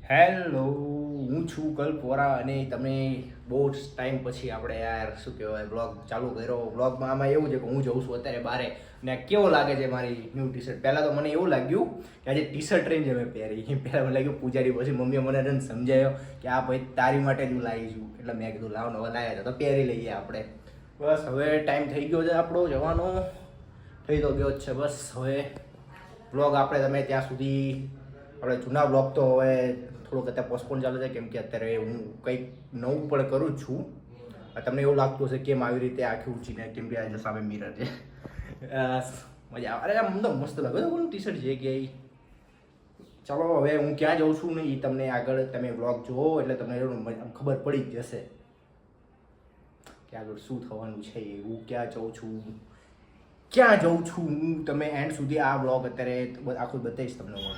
Hello, હું છું કલ્પોરા અને તમે બહુ ટાઈમ પછી આપણે યાર શું કહેવાય બ્લોગ ચાલુ કર્યો. બ્લોગમાં આમાં એવું છે કે હું જઉં છું અત્યારે બારે ને કેવો લાગે છે મારી ન્યૂ ટી શર્ટ. પહેલાં તો મને એવું લાગ્યું કે આજે ટી શર્ટ રહીને જે મેં પહેરી પહેલાં મને લાગ્યું પૂજારી, પછી મમ્મીએ મને રન સમજાયો કે આ ભાઈ તારી માટે જ હું લાવી છું. એટલે મેં કીધું લાવ નવા લાવ્યા હતા તો પહેરી લઈએ આપણે. બસ હવે ટાઈમ થઈ ગયો છે આપણો જવાનો, થઈ તો ગયો જ છે. બસ હવે બ્લોગ આપણે તમે ત્યાં સુધી આપણે જૂના બ્લોગ તો હવે થોડુંક અત્યારે પોસ્ટપોન ચાલે છે કેમ કે અત્યારે હું કંઈક નવું પણ કરું જ છું. તમને એવું લાગતું હશે કેમ આવી રીતે આખી ઊંચીને, કેમ કે આજે સામે મિરર છે. મજા આવે. અરે આમ તો મસ્ત લાગે છે ટી શર્ટ છે કે. ચાલો હવે હું ક્યાં જાઉં છું ને એ તમને આગળ તમે બ્લોગ જુઓ એટલે તમને ખબર પડી જ જશે કે આગળ શું થવાનું છે. હું ક્યાં જાઉં છું, ક્યાં જાઉં છું હું, તમે એન્ડ સુધી આ બ્લોગ અત્યારે આખું બતાવીશ તમને હું.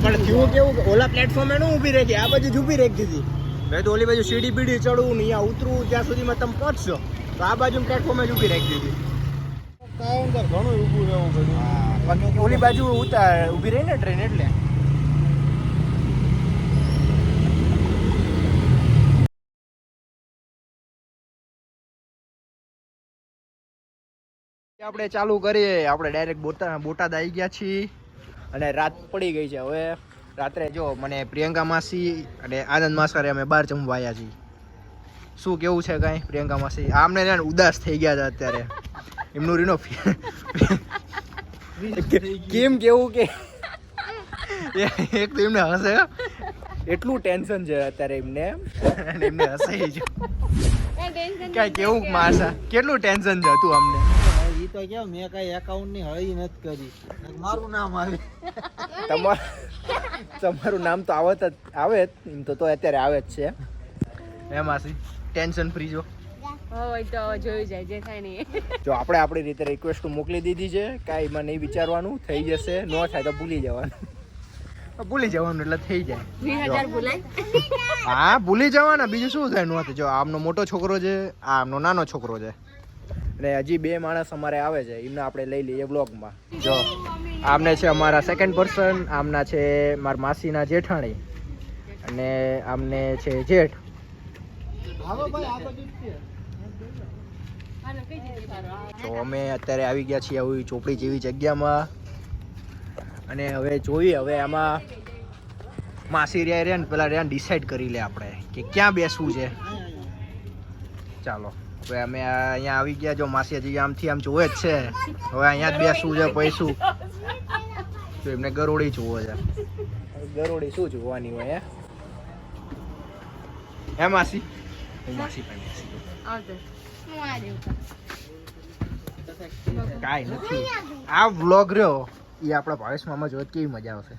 પણ થયું કેવું ઓલા પ્લેટફોર્મે નું ઊભી રહી ગઈ, આ બાજુ જ ઊભી રહી દીધી. મેં તો ઓલી બાજુ સીડી બીડી ચડવું ને અહીંયા ઉતરવું ત્યાં સુધીમાં તમે પહોંચશો તો આ બાજુ પ્લેટફોર્મે જ ઊભી રાખી દીધી. ઘણું ઊભું રહેવું પડ્યું. ઓલી બાજુ ઊભી રહી ને ટ્રેન એટલે આપણે ચાલુ કરીએ. આપણે ડાયરેક્ટ બોટાદ આવી ગયા છીએ અને રાત પડી ગઈ છે. હવે રાત્રે જો મને પ્રિયંકા માસી અને આનંદ માસ્કરે અમે બહાર જમવા આવ્યા છીએ. શું કેવું છે કાંઈ પ્રિયંકા માસી? આમને ઉદાસ થઈ ગયા હતા અત્યારે. એમનું રીનો કેમ કેવું કે એક તો એમને હસે, એટલું ટેન્શન છે અત્યારે એમને અને એમને હસાઈ જ કાંઈ કેવું માસા કેટલું ટેન્શન છે તું અમને? ઈ તો કેમ મેં કઈ એકાઉન્ટ ની હળી નથી કરી. મારું નામ આવે, તમારું નામ તો આવે જ એમ તો અત્યારે આવે જ છે. હે માસી ટેન્શન ફ્રી છો? હોય તો જોઈ જાય જે થાય નહીં. જો આપણે આપણી રીતે રિક્વેસ્ટ મોકલી દીધી છે, કાંઈ એમાં નહીં વિચારવાનું, થઈ જશે. ન થાય તો ભૂલી જવાનું એટલે થઈ જાય. 20,000 ભૂલાય. હા ભૂલી જવાના, બીજું શું થાય. નો જો આમનો મોટો છોકરો છે, આ આમનો નાનો છોકરો છે અને હજી બે માણસ અમારે આવે છે, એમને આપણે લઈ લઈએ બ્લોગમાં. જો આમને છે અમારા સેકન્ડ પર્સન, આમના છે મારા માસીના જેઠાણી અને આમને છે જેઠ. તો અમે અત્યારે આવી ગયા છીએ આવી ચોપડી જેવી જગ્યામાં અને હવે જોઈએ હવે આમાં માસી રહ્યા ને પેલા રહ્યા ડિસાઈડ કરી લે આપણે કે ક્યાં બેસવું છે. ચાલો હવે અમે અહીંયા આવી ગયા. જો માસી હજી આમથી આમ જોવે જ છે, હવે અહીંયા જ બેસવું છે. પૈસું તો એમને ગરોળી જોવો છે. ગરોળી શું જોવાની હોય હે માસી? હું માસી પાસે કાંઈ નથી. આ વ્લોગ રહ્યો એ આપણા ભાવેશ મામા જોત કેવી મજા આવશે.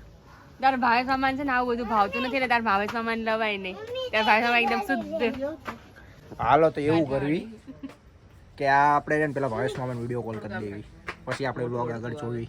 તાર ભાવેશ મામાન છે ને આવું બધું ભાવતું નથી એટલે તાર ભાવેશ મામાન લવાય નહીં. તાર ભાવેશ મામા એકદમ શુદ્ધ. હાલો તો એવું કરવી કે આ આપણે પેલા ભાવેશ મામાને વિડીયો કોલ કરી દેવી, પછી આપણે વ્લોગ આગળ જોવી.